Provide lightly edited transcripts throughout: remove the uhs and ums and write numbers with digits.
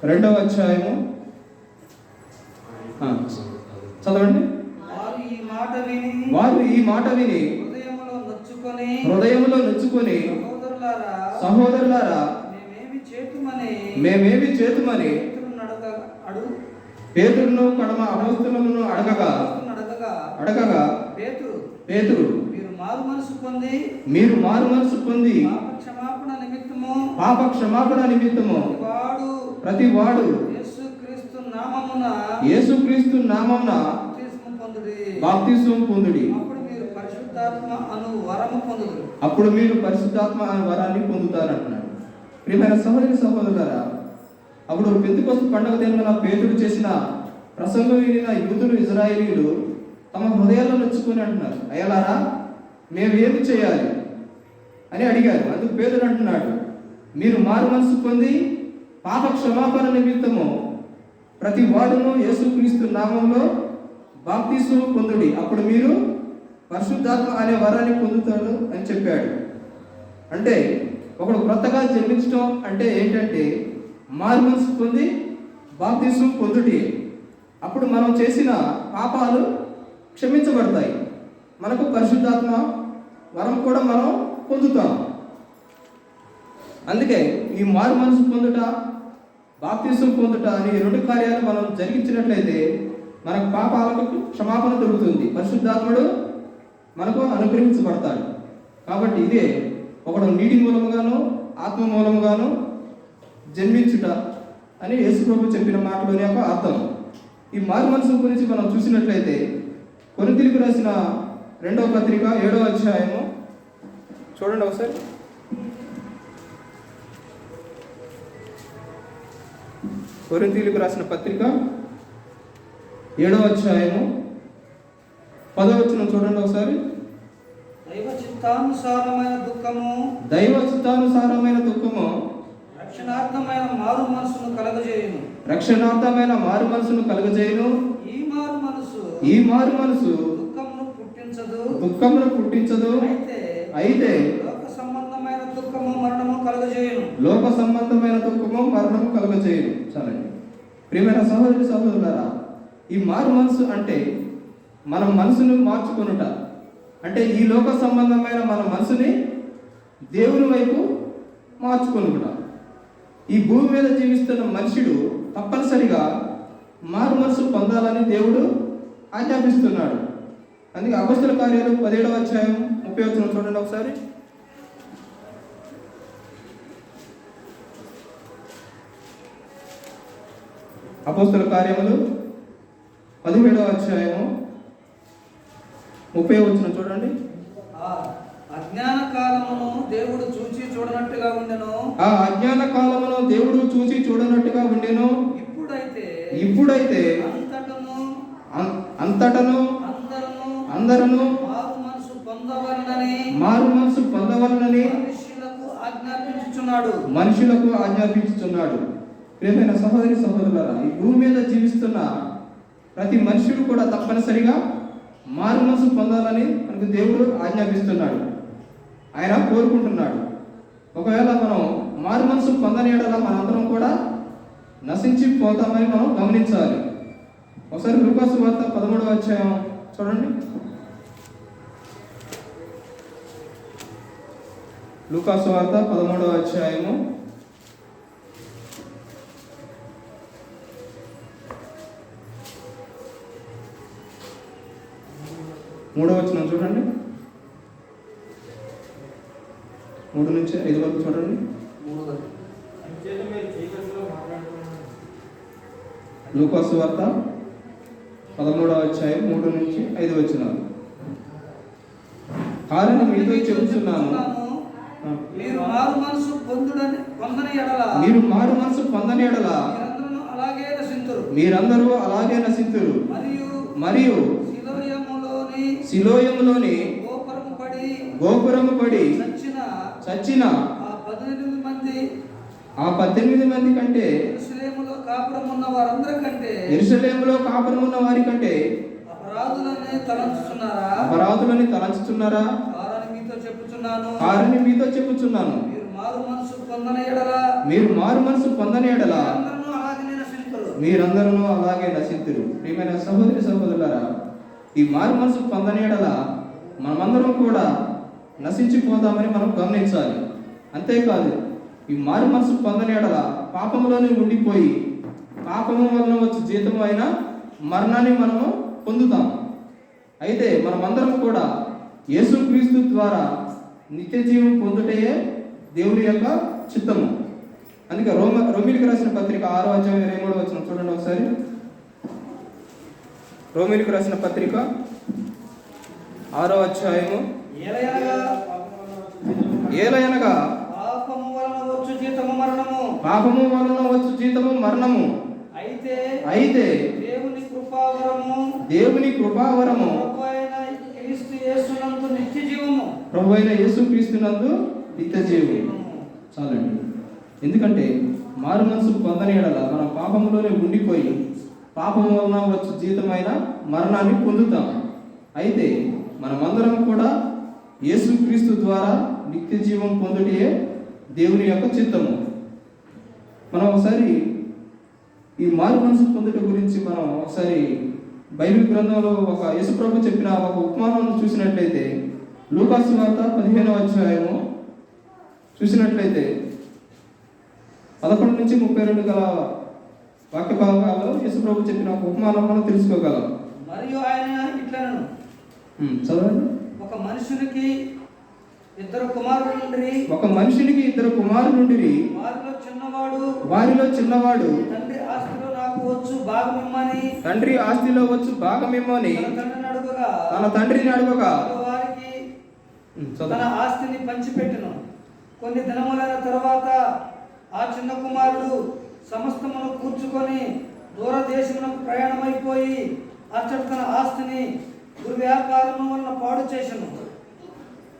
2వ అధ్యాయము చదవండి. వారు ఈ మాట విని హృదయములో నొచ్చుకొని సహోదరులారా మేమేమి చేతుమని పేతురును కడమ అపోస్తలులను అడగగా పేతురు మీరు మారు మనసు పొంది పాప క్షమాపణ నిమిత్తము ప్రతివాడు యేసుక్రీస్తు నామమున బాప్తిస్మము పొందుడి, అప్పుడు మీరు పరిశుద్ధాత్మ అను వరాన్ని పొందుతారంటున్నాడు. ప్రియమైన సహోదరి సహోదరులారా, అప్పుడు పెంతెకొస్తు పండుగ దినమున పేతురు చేసిన ప్రసంగం వినిన యూదులు ఇజ్రాయేలీయులు తమ హృదయాల్లో నొచ్చుకొని అంటున్నారు, అయ్యలారా మేము ఏమి చేయాలి అని అడిగారు. అందుకు పేతురు అంటున్నాడు, మీరు మారు మనసు పొంది పాప క్షమాపణ నిమిత్తము ప్రతి వాడును యేసుక్రీస్తు నామంలో బాప్తిస్మము పొందుడి, అప్పుడు మీరు పరిశుద్ధాత్మ అనే వరాన్ని పొందుతాడు అని చెప్పాడు. అంటే ఒకడు క్రొత్తగా జన్మించడం అంటే ఏంటంటే మారు మనసు పొంది బాప్తిస్మము పొందుడి. అప్పుడు మనం చేసిన పాపాలు క్షమించబడతాయి, మనకు పరిశుద్ధాత్మ వరం కూడా మనం పొందుతాం. అందుకే ఈ మారు మనసు పొందుట, బాప్తిస్మము పొందుట అనే 2 కార్యాలు మనం జరిగించినట్లయితే మనకు పాపాలకు క్షమాపణ దొరుకుతుంది, పరిశుద్ధాత్ముడు మనకు అనుగ్రహించబడతాడు. కాబట్టి ఇదే ఒకడు నీటి మూలముగాను ఆత్మ మూలముగాను జన్మించుట అని యేసుప్రభు చెప్పిన మాటలోని యొక్క అర్థం. ఈ మారు మనసు గురించి మనం చూసినట్లయితే కొరింథీయులకు రాసిన 2వ పత్రిక 7వ అధ్యాయము చూడండి ఒకసారి. కొరింథీయులకు రాసిన పత్రిక 7వ అధ్యాయము 10వ వచనం చూడండి ఒకసారి. దైవ చిత్తానుసారమైన దుఃఖము రక్షణార్థమైన మారు మనసును కలగజేయును. ఈ మారు మనసు దుఃఖమును పుట్టించదు. అయితే లోక సంబంధమైన దుఃఖము మరణము కలుగజేయును. చాలండి. ప్రియమైన సహోదరి సహోదరులారా, ఈ మారు మనసు అంటే మన మనసును మార్చుకొనుట, అంటే ఈ లోక సంబంధమైన మన మనసుని దేవుని వైపు మార్చుకొనుట. ఈ భూమి మీద జీవిస్తున్న మనుషుడు తప్పనిసరిగా మారు మనసు పొందాలని దేవుడు ఆజ్ఞాపిస్తున్నాడు. అందుకే అపోస్తల కార్యాలు 17వ అధ్యాయం 30వ వచనం చూడండి ఒకసారి. అపోస్తల కార్యములు 17వ అధ్యాయము 30వ వచనం చూడండి. అజ్ఞాన కాలమును దేవుడు చూచి చూడనట్టుగా ఉండెను. ఇప్పుడైతే అంతటను అందరూ మారు మనసు పొందవలనని మనుషులకు ఆజ్ఞాపించుచున్నాడు. ప్రియమైన సహోదరి సహోదరులారా, ఈ భూమి మీద జీవిస్తున్న ప్రతి మనుషుడు కూడా తప్పనిసరిగా మారు మనసు పొందాలని మనకు దేవుడు ఆజ్ఞాపిస్తున్నాడు, ఆయన కోరుకుంటున్నాడు. ఒకవేళ మనం మారు మనసు పొందని యెడల మనందరం కూడా నశించిపోతామని మనం గమనించాలి. ఒకసారి లూకా సువార్త 13వ అధ్యాయం చూడండి. లూకా సువార్త 13వ అధ్యాయము 3వ వచనం చూడండి. 3 నుంచి 5 వరకు చూడండి. లూకా సువార్త 13వ అధ్యాయం 3 నుంచి 5 వచనాలు. కారణం మీతో చెబుతున్నాను, మీరు మారు మనసు పొందని యెడల మీరందరూ అలాగే నశింతురు. మరియు సిలోయములోని గోపురము పడి చచ్చిన ఆ 18 మంది కంటే యెరూషలేములో కాపురం ఉన్న వారి కంటే అపరాధులని తలంచుచున్నారా? కారణి మీతో చెప్పుచున్నాను, మీరు మారు మనసు పొందని యెడల మీరందరూ అలాగే నశింతురు. ప్రియమైన సహోదరి సహోదరులారా, ఈ మారు మనసు పొందని యెడల మనమందరం కూడా నశించిపోతామని మనం గమనించాలి. అంతేకాదు, ఈ మారు మనసు పొందని యెడల పాపంలోనే ఉండిపోయి పాపము వలన వచ్చే జీతము అయిన మరణాన్ని మనము పొందుతాం. అయితే మనమందరం కూడా యేసుక్రీస్తు ద్వారా నిత్య జీవం పొందుటయే దేవుని యొక్క చిత్తము. అందుకే రోమిలికి రాసిన పత్రిక 6వ అధ్యాయం 23వ వచనం చూడండి ఒకసారి. రోమిలికి రాసిన పత్రిక 6వ అధ్యాయము, ఏలయనగా పాపము వలన వచ్చు జీతము మరణము, పాపము వలన వచ్చు జీతము మరణము, అయితే దేవుని కృపావరము ప్రభు అయిన యేసుక్రీస్తునందు నిత్య జీవము. చాలండి. ఎందుకంటే మారు మనసు పొందని యెడల మనం పాపములోనే ఉండిపోయి పాపము వలన వచ్చు జీతమైన మరణాన్ని పొందుతాం. అయితే మనమందరం కూడా యేసుక్రీస్తు ద్వారా నిత్య జీవం పొందుటే దేవుని యొక్క చిత్తము. మనం ఒకసారి ఈ మారు మనసు పొందుట గురించి మనం ఒకసారి బైబిల్ గ్రంథంలో ఒక యేసుప్రభు చెప్పిన ఒక ఉపమానాన్ని చూసినట్లయితే, లూకాసు వార్త 15వ అధ్యాయము చూసినట్లయితే 11 నుంచి 32 గల వాక్య భాగాల్లో యేసుప్రభు చెప్పిన ఒక ఉపమానం మనం తెలుసుకోగలం. మరియు ఆయన ఇట్లనను, చదవండి. ఒక మనుషునికి ఇద్దరు కుమారులు ఉండిరి. వారిలో చిన్నవాడు తండ్రి ఆస్తిలో వచ్చు భాగమిమ్మని తన తండ్రిని అడుగగా తన ఆస్తిని పంచిపెట్టెను. కొన్ని దినములైన తర్వాత ఆ చిన్న కుమారుడు సమస్తమును కూర్చుకొని దూరదేశమునకు ప్రయాణమైపోయి అచ్చట తన ఆస్తిని దుర్వ్యాపారము వలన పాడు చేసెను.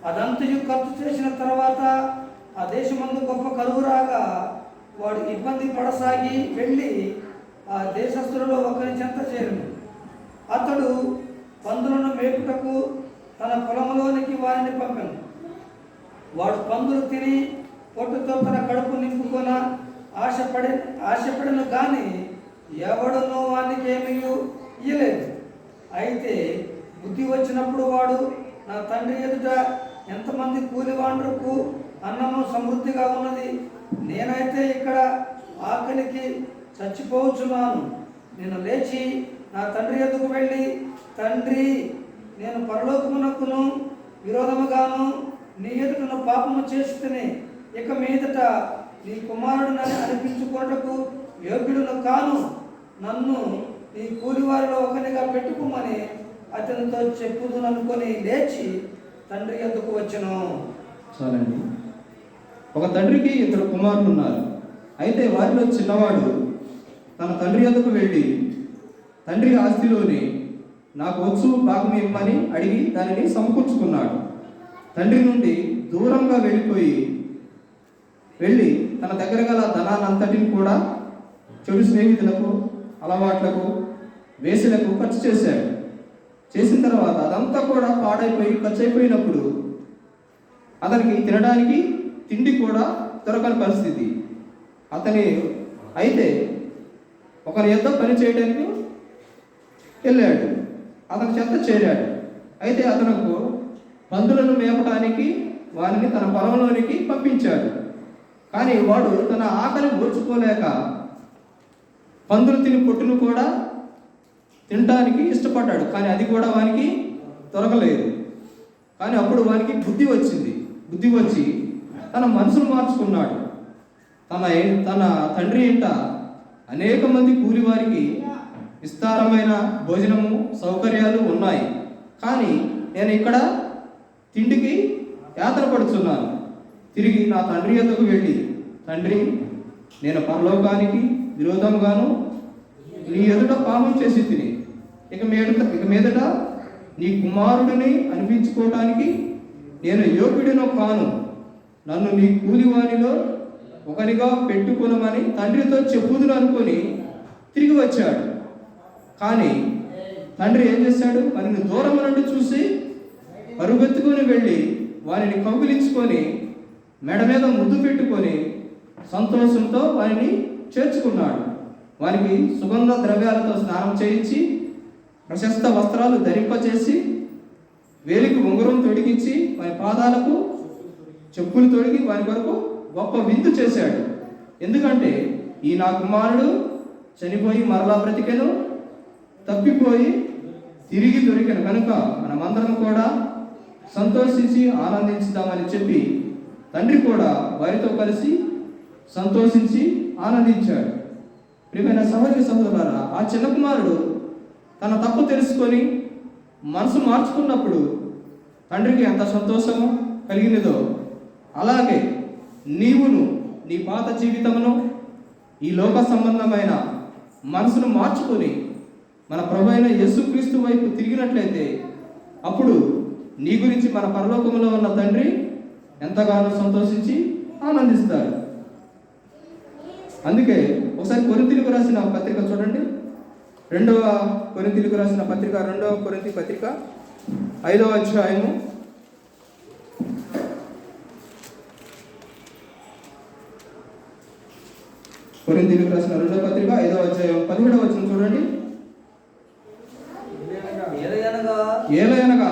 అదంతయు ఖర్చు చేసిన తర్వాత ఆ దేశమందు గొప్ప కరువు రాగా వాడు ఇబ్బంది పడసాగి వెళ్ళి ఆ దేశస్థులలో ఒకరి చెంత చేరును. అతడు పందులను మేపుటకు తన పొలంలోనికి వారిని పంపెను. వాడు పందులు తిని పొట్టుతో తన కడుపు నింపుకొన ఆశపడను కానీ ఎవడునో వానికి ఏమీ ఇయ్యలేదు. అయితే బుద్ధి వచ్చినప్పుడు వాడు, నా తండ్రి ఎదుట ఎంతమంది కూలివాండ్రకు అన్నము సమృద్ధిగా ఉన్నది, నేనైతే ఇక్కడ ఆకలికి చచ్చిపోవచ్చున్నాను. నేను లేచి నా తండ్రి ఎదుకు వెళ్ళి, తండ్రి, నేను పరలోకమునకును విరోధముగాను నీ ఎదుటను పాపము చేస్తుని ఇక మీదట నీ కుమారుడునని అనిపించుకోటకు యోగ్యుడును కాను, నన్ను నీ కూలివారిలో ఒకనిగా పెట్టుకోమని అతనితో చెప్పుదుననుకొని లేచి తండ్రి ఎద్దుకు వచ్చెను. చాలండి. ఒక తండ్రికి ఇద్దరు కుమారులు ఉన్నారు. అయితే వారిలో చిన్నవాడు తన తండ్రి ఎద్దుకు వెళ్ళి తండ్రి ఆస్తిలోని నాకు వచ్చు భాగం ఇమ్మని అడిగి దానిని సమకూర్చుకున్నాడు. తండ్రి నుండి దూరంగా వెళ్ళి తన దగ్గర గల ధనాన్నంతటిని కూడా చెడు స్నేహితులకు, అలవాట్లకు, వేసులకు ఖర్చు చేశాడు. చేసిన తర్వాత అదంతా కూడా పాడైపోయి ఖర్చు అయిపోయినప్పుడు అతనికి తినడానికి తిండి కూడా దొరకని పరిస్థితి. అయితే ఒకరి యొద్ద పని చేయడానికి వెళ్ళాడు. అతని చెంత చేరాడు. అయితే అతనుకు పందులను మేపడానికి వారిని తన పొలంలోనికి పంపించాడు. కానీ వాడు తన ఆకలి ఓర్చుకోలేక పందులు తిని పొట్టును కూడా తినడానికి ఇష్టపడ్డాడు. కానీ అది కూడా వానికి దొరకలేదు. కానీ అప్పుడు వానికి బుద్ధి వచ్చి తన మనసును మార్చుకున్నాడు. తన తండ్రి ఇంట అనేక మంది కూలి వారికి విస్తారమైన భోజనము సౌకర్యాలు ఉన్నాయి, కానీ నేను ఇక్కడ తిండికి యాతన పడుతున్నాను. తిరిగి నా తండ్రి యొద్దకు వెళ్ళి, తండ్రి, నేను పరలోకానికి విరోధంగాను నీ ఎదుట పాపం చేసి తిని ఇక మీదట నీ కుమారుడిని అనిపించుకోవటానికి నేను యోగ్యుడినో కాను, నన్ను నీ కూలివానిలో ఒకరిగా పెట్టుకునమని తండ్రితో చెప్పుదును అనుకొని తిరిగి వచ్చాడు. కానీ తండ్రి ఏం చేశాడు? వారిని దూరం నుండి చూసి పరుగెత్తుకొని వెళ్ళి వారిని కౌగిలించుకొని మెడ మీద ముద్దు పెట్టుకొని సంతోషంతో వారిని చేర్చుకున్నాడు. వానికి సుగంధ ద్రవ్యాలతో స్నానం చేయించి ప్రశస్త వస్త్రాలు ధరింపచేసి వేలికి ఉంగరం తొడిగించి వారి పాదాలకు చెప్పులు తొడిగి వారి వరకు గొప్ప విందు చేశాడు. ఎందుకంటే ఈ నా కుమారుడు చనిపోయి మరలా బ్రతికెను, తప్పిపోయి తిరిగి దొరికెను కనుక మనమందరం కూడా సంతోషించి ఆనందించుదామని చెప్పి తండ్రి కూడా వారితో కలిసి సంతోషించి ఆనందించాడు. ప్రియమైన సహోదరి సహోదరులారా, ఆ చిన్న కుమారుడు తన తప్పు తెలుసుకొని మనసు మార్చుకున్నప్పుడు తండ్రికి ఎంత సంతోషము కలిగినదో, అలాగే నీవును నీ పాత జీవితమును ఈ లోక సంబంధమైన మనసును మార్చుకొని మన ప్రభు అయిన యేసుక్రీస్తు వైపు తిరిగినట్లయితే అప్పుడు నీ గురించి మన పరలోకములో ఉన్న తండ్రి ఎంతగానో సంతోషించి ఆనందిస్తాడు. అందుకే ఒకసారి కొరింథీయులకు రాసిన పత్రిక చూడండి. 2వ కొరింథీయులకు రాసిన పత్రిక 2వ కొరింథీ పత్రిక 5వ అధ్యాయము 5వ అధ్యాయం 17వ వచనం చూడండి. ఏలయనగా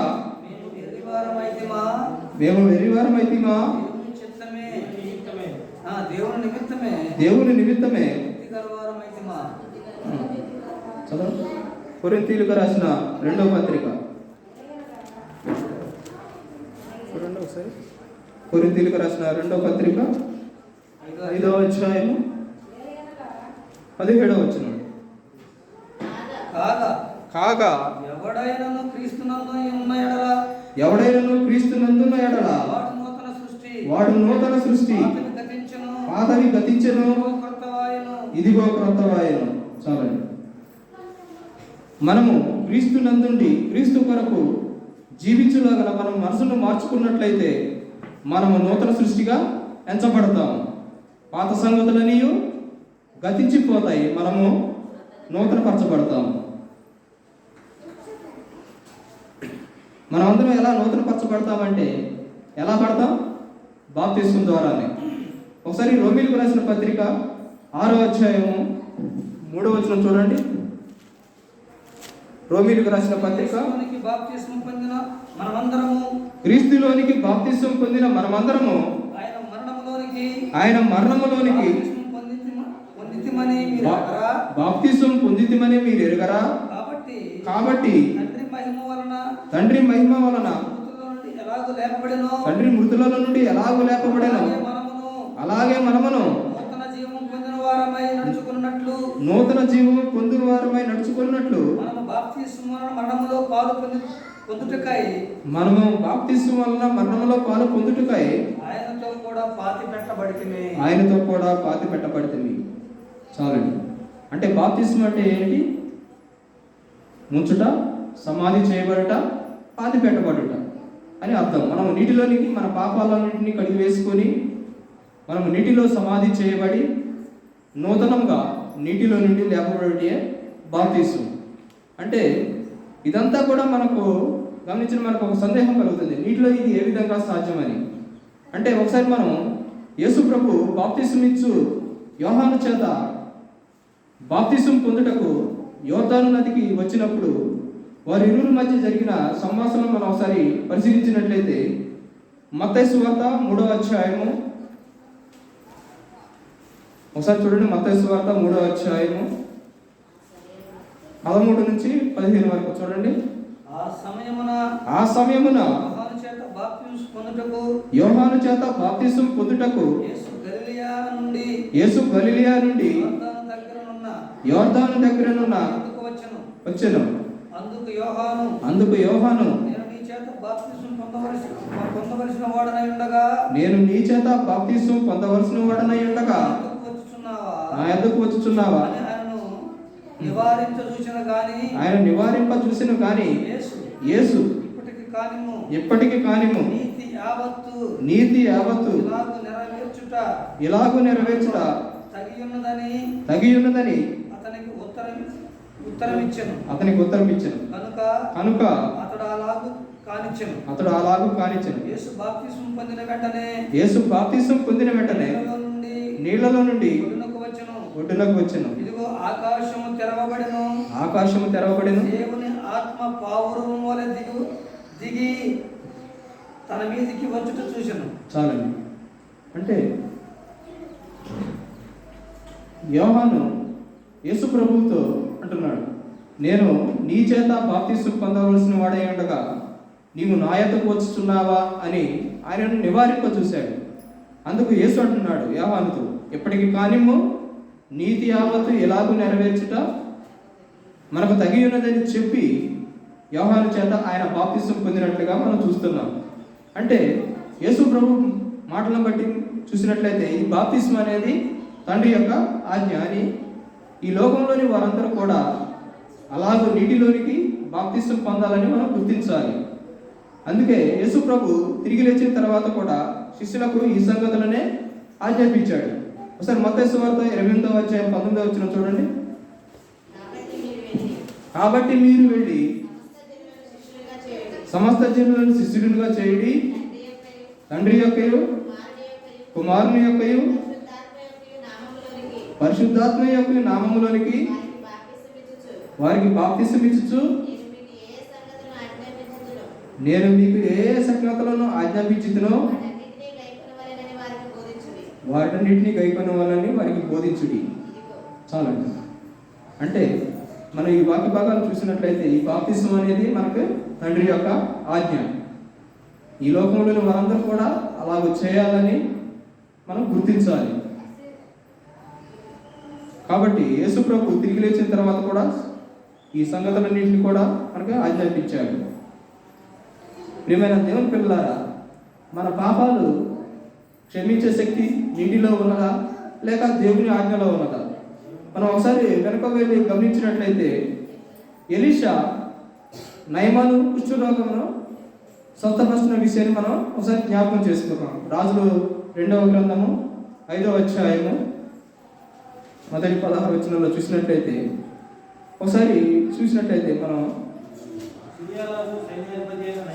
మేము వెర్రివారమైతిమా దేవుని నిమిత్తమే చదవ. కొరింథీయులకు రాసిన 2వ పత్రిక చూడండి ఒకసారి. కొరింథీయులకు రాసిన 2వ పత్రిక 5వ అధ్యాయము 17వ వచనం. కాగా ఎవడైనను క్రీస్తునందున్న ఎడల వాడు నూతన సృష్టి, పాతవి గతించెను, ఇదిగో క్రొత్తవాయెను. చాలండి. మనము క్రీస్తునందుండి క్రీస్తు కొరకు జీవించులాగా మనం మనసును మార్చుకున్నట్లయితే మనము నూతన సృష్టిగా ఎంచబడతాము. పాత సంగతులన్నీ గతించిపోతాయి, మనము నూతన పరచబడతాము. మనమందరం ఎలా నూతన పరచబడతామంటే ఎలా పడతాం? బాప్తిస్మం ద్వారానే. ఒకసారి రోమీయులకు రాసిన పత్రిక 6వ అధ్యాయము 3వ వచనం చూడండి. రోమీయులకు రాసిన పత్రిక క్రీస్తులోనికి బాప్తిస్మం పొందిన మనమందరము ఆయన మరణములోనికి బాప్తిస్మం పొందితిమని మీరు ఎరుగరా? కాబట్టి తండ్రి మహిమ వలన తండ్రి మృతులలో నుండి ఎలాగో లేపబడెను, అలాగే మనమును నూతన జీవము పొందిన వారమై నడుచుకున్నట్లు మనము బాప్తిస్మం వలన మరణములో పాలు పొందుటకై ఆయనతో కూడా పాతి పెట్టబడితిమి. చాలండి. అంటే బాప్తిస్మం అంటే ఏంటి? ముంచుట, సమాధి చేయబడుట, పాతి పెట్టబడుట అని అర్థం. మనం నీటిలోనికి మన పాపాలన్నింటినీ కడిగి వేసుకొని మనము నీటిలో సమాధి చేయబడి నూతనంగా నీటిలో నుండి లేపబడే బాప్తిస్మం. అంటే ఇదంతా కూడా మనకు గమనించిన మనకు ఒక సందేహం కలుగుతుంది, నీటిలో ఇది ఏ విధంగా సాధ్యమని. అంటే ఒకసారి మనం యేసు ప్రభు బాప్తిస్మం ఇచ్చు యోహాను చేత బాప్తిస్మం పొందుటకు యోర్దాను నదికి వచ్చినప్పుడు వారి ఇరువురి మధ్య జరిగిన సంభాషణ మనం ఒకసారి పరిశీలించినట్లయితే మత్తయి సువార్త 3వ అధ్యాయము ఒకసారి చూడండి. మత్తయి సువార్త 3వ అధ్యాయము 13 నుంచి 15 వరకు చూడండి. ఆ సమయమున యోహాను చేత బాప్తిస్మం పొందుటకు యేసు గలిలయ నుండి యోర్దాను దగ్గరనున్న వచ్చెను. అందుకు యోహాను నేను నీ చేత బాప్తిస్మం పొందవలసిన వాడనై ఉండగా నా యొద్దకు వచ్చుచున్నావా? ఆయన నివారింప చూసిన కానీ యేసు ఇప్పటికి కానిము నీతి యావత్తు ఇలాగు నెరవేర్చుట తగి ఉన్నదని అతనికి ఉత్తరం ఇచ్చెను. కనుక అతడు అలాగు కానిచ్చెను. యేసు బాప్తిస్మం పొందిన వెంటనే నీళ్లలో నుండి ఒడ్డునకు వచ్చెను. ఇదిగో ఆకాశము తెరవబడెను, ఆకాశము తెరవబడెను, దేవుని ఆత్మ పావురము వలె దిగి తన మీదికి వచ్చుట చూసెను. చాలండి. అంటే యోహాను యేసు ప్రభువుతో అంటున్నాడు, నేను నీ చేత బాప్తిస్మం పొందవలసిన వాడై ఉండగా నీవు నా యొద్దకు వచ్చుచున్నావా అని ఆయనను నివారింప చూశాడు. అందుకు యేసు అంటున్నాడు యోహానుతో, ఎప్పటికి కానిమ్ము నీతి యావత్తు ఎలాగూ నెరవేర్చుట మనకు తగి ఉన్నదని చెప్పి యోహాను చేత ఆయన బాప్తిస్మం పొందినట్లుగా మనం చూస్తున్నాం. అంటే యేసు ప్రభు మాటలను బట్టి చూసినట్లయితే ఈ బాప్తిస్మం అనేది తండ్రి యొక్క ఆజ్ఞ అని ఈ లోకంలోని వారందరూ కూడా అలాగూ నీటిలోనికి బాప్తిస్మం పొందాలని మనం గుర్తించాలి. అందుకే యేసు ప్రభు తిరిగి లేచిన తర్వాత కూడా శిష్యులకు ఈ సంగతులనే ఆజ్ఞాపించాడు. ఒకసారి మత్తయి సువార్త 28వ అధ్యాయం 19వ వచనం చూడండి. కాబట్టి మీరు వెళ్ళి సమస్త జనులను శిష్యులుగా చేయుడి, తండ్రి యొక్కయు కుమారుని యొక్కయు పరిశుద్ధాత్మ యొక్క నామములోనికి వారికి బాప్తిస్మం ఇచ్చుచు నేను మీకు ఏ సంగతులను ఆజ్ఞాపించుదునో వాటన్నిటిని గైకొనవాలని వారికి బోధించుడి. చాలండి. అంటే మనం ఈ వాక్య భాగాలు చూసినట్లయితే ఈ బాప్తిస్మం అనేది మనకు తండ్రి యొక్క ఆజ్ఞ. ఈ లోకంలోని వారందరూ కూడా అలాగ చేయాలని మనం గుర్తించాలి. కాబట్టి యేసు ప్రభు తిరిగి లేచిన తర్వాత కూడా ఈ సంగతులన్నింటినీ కూడా మనకు ఆజ్ఞాపించాడు. ప్రియమైన దేవుని పిల్లలారా, మన పాపాలు క్షమించే శక్తి నీటిలో ఉన్నదా లేక దేవుని ఆజ్ఞలో ఉన్నదా? మనం ఒకసారి వెనక వెళ్ళి గమనించినట్లయితే ఎలీషా నయమాను కుష్ఠరోగమును స్వస్థపరిచిన విషయాన్ని మనం ఒకసారి జ్ఞాపకం చేసుకున్నాం. రాజులు 2వ గ్రంథము 5వ అధ్యాయము మొదటి 16 వచనంలో చూసినట్లయితే ఒకసారి చూసినట్లయితే మనం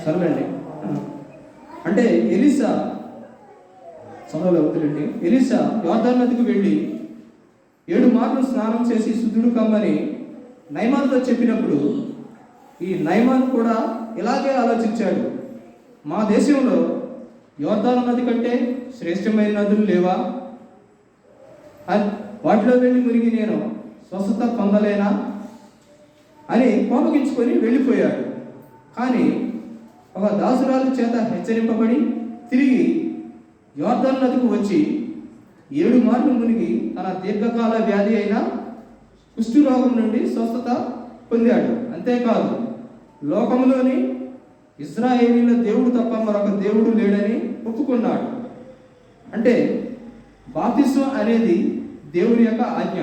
సరేనండి. అంటే ఎలీషా సమయంలో అవుతుందండి. ఎలీషా యోర్దాను నదికి వెళ్ళి 7 మార్లు స్నానం చేసి శుద్ధుడు కమ్మని నయమానుతో చెప్పినప్పుడు ఈ నయమాను కూడా ఇలాగే ఆలోచించాడు, మా దేశంలో యోర్దాను నది కంటే శ్రేష్టమైన నదులు లేవా? వాటిలో వెళ్ళి మునిగి నేను స్వస్థత పొందలేనా అని కోపగించుకొని వెళ్ళిపోయాడు. కానీ ఒక దాసురాలు చేత హెచ్చరింపబడి తిరిగి యోర్దాను నదికి వచ్చి 7 మార్లు మునిగి తన దీర్ఘకాల వ్యాధి అయిన కుష్ఠరోగం నుండి స్వస్థత పొందాడు. అంతేకాదు లోకంలోని ఇశ్రాయేలీయుల దేవుడు తప్ప మరొక దేవుడు లేడని ఒప్పుకున్నాడు. అంటే బాప్తిస్మం అనేది దేవుని యొక్క ఆజ్ఞ.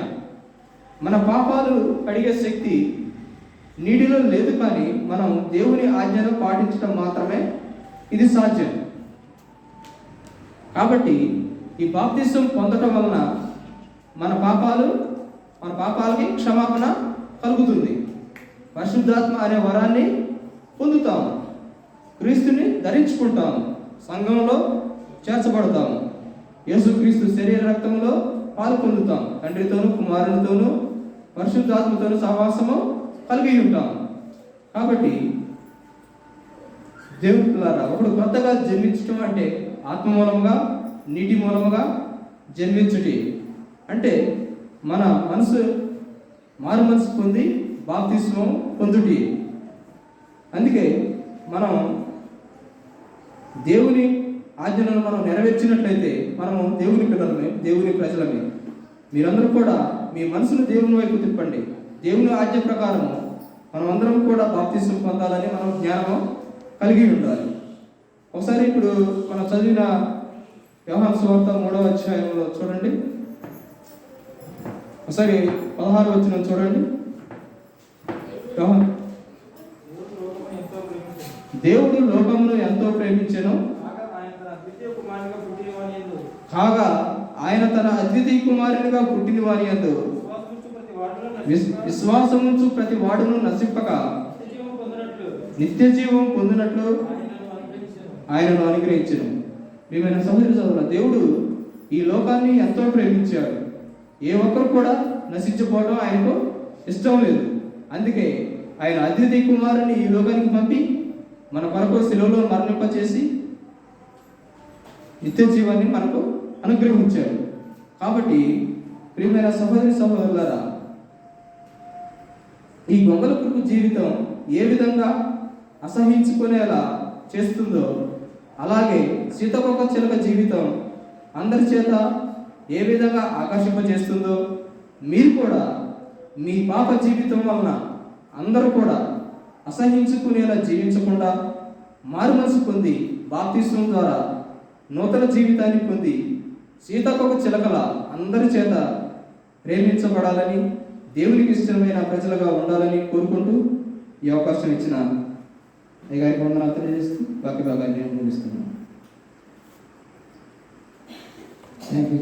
మన పాపాలు కడిగే శక్తి నీటిలో లేదు, కానీ మనం దేవుని ఆజ్ఞను పాటించడం మాత్రమే ఇది సాధ్యం. కాబట్టి ఈ బాప్తిస్మం పొందటం వలన మన పాపాలకి క్షమాపణ కలుగుతుంది. పరిశుద్ధాత్మ అనే వరాన్ని పొందుతాము, క్రీస్తుని ధరించుకుంటాము, సంఘంలో చేర్చబడతాము, యేసుక్రీస్తు శరీర రక్తంలో పాలు పొందుతాము, తండ్రితోనూ కుమారునితోనూ పరిశుద్ధాత్మతోనూ సహవాసము కలిగి ఉంటాము. కాబట్టి దేవుని పిల్లలారా, ఒకడు కొత్తగా జన్మించడం అంటే ఆత్మ మూలముగా నీటి మూలముగా జన్మించుటి. అంటే మన మనసు మారు మనసు పొంది బాప్తిస్మం పొందుటి. అందుకే మనం దేవుని ఆజ్ఞలను మనం నెరవేర్చినట్లయితే మనము దేవుని పిల్లలమే, దేవుని ప్రజలమే. మీరందరూ కూడా మీ మనసును దేవుని వైపు తిప్పండి. దేవుని ఆజ్ఞ ప్రకారము మనమందరం కూడా బాప్తిస్మం పొందాలని మనం జ్ఞానం కలిగి ఉండాలి. ఒకసారి ఇప్పుడు మనం చదివిన యోహాను సువార్త 3వ అధ్యాయంలో చూడండి. ఒకసారి 16వ వచనం చూడండి. దేవుడు లోకమును ఎంతో ప్రేమించెను, కాగా ఆయన తన అద్వితీయ కుమారునిగా పుట్టిన వారి యందు విశ్వాసముంచు ప్రతి వాడును నశింపక నిత్య జీవం పొందినట్లు ఆయనను అనుగ్రహించెను. ప్రియమైన సహోదరి సహోదరులారా, దేవుడు ఈ లోకాన్ని ఎంతో ప్రేమించాడు. ఏ ఒక్కరు కూడా నశించిపోవడం ఆయనకు ఇష్టం లేదు. అందుకే ఆయన అతిథి కుమారుని ఈ లోకానికి పంపి మన కొరకు శిలువలో మరణింపచేసి నిత్య జీవాన్ని మనకు అనుగ్రహించాడు. కాబట్టి ప్రియమైన సహోదరి సహోదరులారా, ఈ గొంగళ పురుగు జీవితం ఏ విధంగా అసహించుకునేలా చేస్తుందో, అలాగే సీతాకోక చిలుక జీవితం అందరి చేత ఏ విధంగా ఆకర్షింపజేస్తుందో, మీరు కూడా మీ పాప జీవితం వలన అందరూ కూడా అసహించుకునేలా జీవించకుండా మారు మనసు పొంది బాప్తిస్మం ద్వారా నూతన జీవితాన్ని పొంది సీతాకోక చిలకల అందరి చేత ప్రేమించబడాలని, దేవునికి ఇష్టమైన ప్రజలుగా ఉండాలని కోరుకుంటూ ఈ అవకాశం ఇచ్చిన అయ్యగారికి వందనాలు తెలియజేస్తూ బాకీ భాగాన్ని ముగిస్తున్నాను. Thank you.